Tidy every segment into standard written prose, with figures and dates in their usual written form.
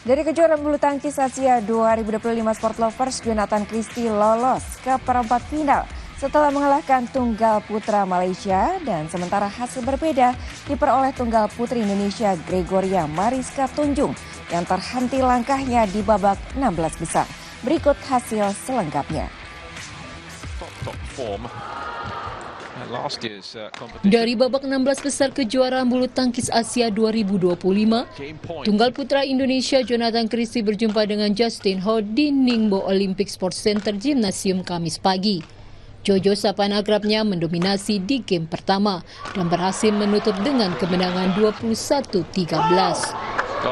Dari kejuaraan bulu tangkis Asia 2025, Sport Lovers Jonathan Christie lolos ke perempat final setelah mengalahkan tunggal putra Malaysia, dan sementara hasil berbeda diperoleh tunggal putri Indonesia Gregoria Mariska Tunjung yang terhenti langkahnya di babak 16 besar. Berikut hasil selengkapnya. Dari babak 16 besar kejuaraan bulu tangkis Asia 2025, tunggal putra Indonesia Jonathan Christie berjumpa dengan Justin Ho di Ningbo Olympic Sports Center Gymnasium Kamis pagi. Jojo, sapaan akrabnya, mendominasi di game pertama dan berhasil menutup dengan kemenangan 21-13.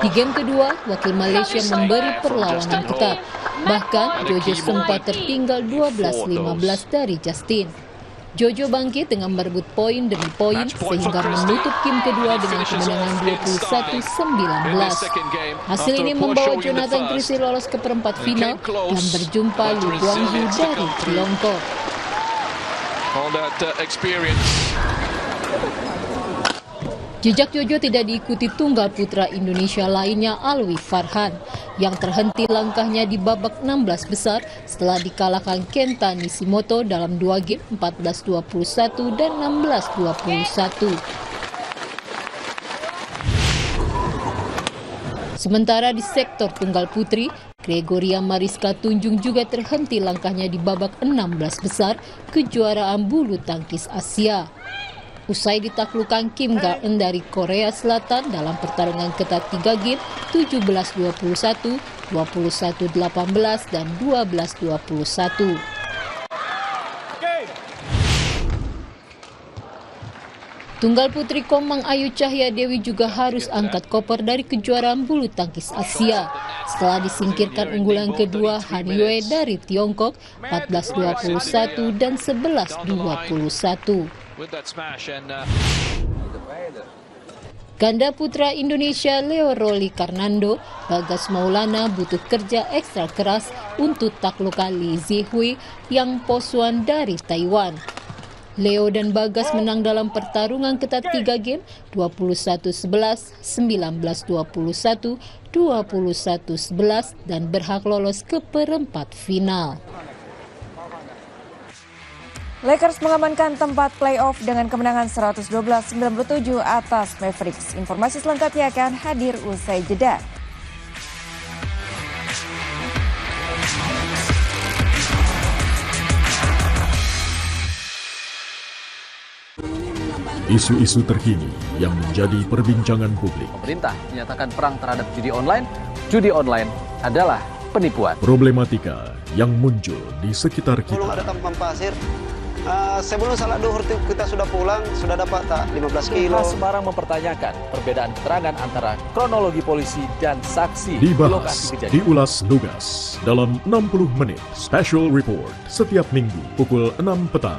Di game kedua, wakil Malaysia memberi perlawanan ketat. Bahkan Jojo sempat tertinggal 12-15 dari Justin. Jojo bangkit dengan merebut poin demi poin sehingga menutup game kedua dengan kemenangan 21-19. Hasil ini membawa Jonathan Christie lolos ke perempat final dan berjumpa Lu Guangyu dari Tiongkok. Jejak Jojo tidak diikuti tunggal putra Indonesia lainnya, Alwi Farhan, yang terhenti langkahnya di babak 16 besar setelah dikalahkan Kenta Nishimoto dalam 2 game 14-21 dan 16-21. Sementara di sektor tunggal putri, Gregoria Mariska Tunjung juga terhenti langkahnya di babak 16 besar kejuaraan bulu tangkis Asia. Usai ditaklukkan Kim Ga-eun dari Korea Selatan dalam pertarungan ketat 3 game 17-21, 21-18, dan 12-21. Tunggal putri Komang Ayu Cahya Dewi juga harus angkat koper dari kejuaraan bulu tangkis Asia setelah disingkirkan unggulan kedua Han Yue dari Tiongkok 14-21 dan 11-21. Ganda putra Indonesia Leo Rolly Karnando, Bagas Maulana butuh kerja ekstra keras untuk taklukkan Li Zihui yang posuan dari Taiwan. Leo dan Bagas menang dalam pertarungan ketat 3 game 21-11, 19-21, 21-11 dan berhak lolos ke perempat final. Lakers mengamankan tempat playoff dengan kemenangan 112-97 atas Mavericks. Informasi selengkapnya akan hadir usai jeda. Isu-isu terkini yang menjadi perbincangan publik. Pemerintah menyatakan perang terhadap judi online. Judi online adalah penipuan. Problematika yang muncul di sekitar kita. Belum ada tampang pasir. Sebelum salat duhur kita sudah pulang, sudah dapat tak 15 kilo. Semarang mempertanyakan perbedaan keterangan antara kronologi polisi dan saksi di lokasi Dibahas, kejadian. diulas lugas dalam 60 menit Special Report setiap Minggu pukul 6 petang.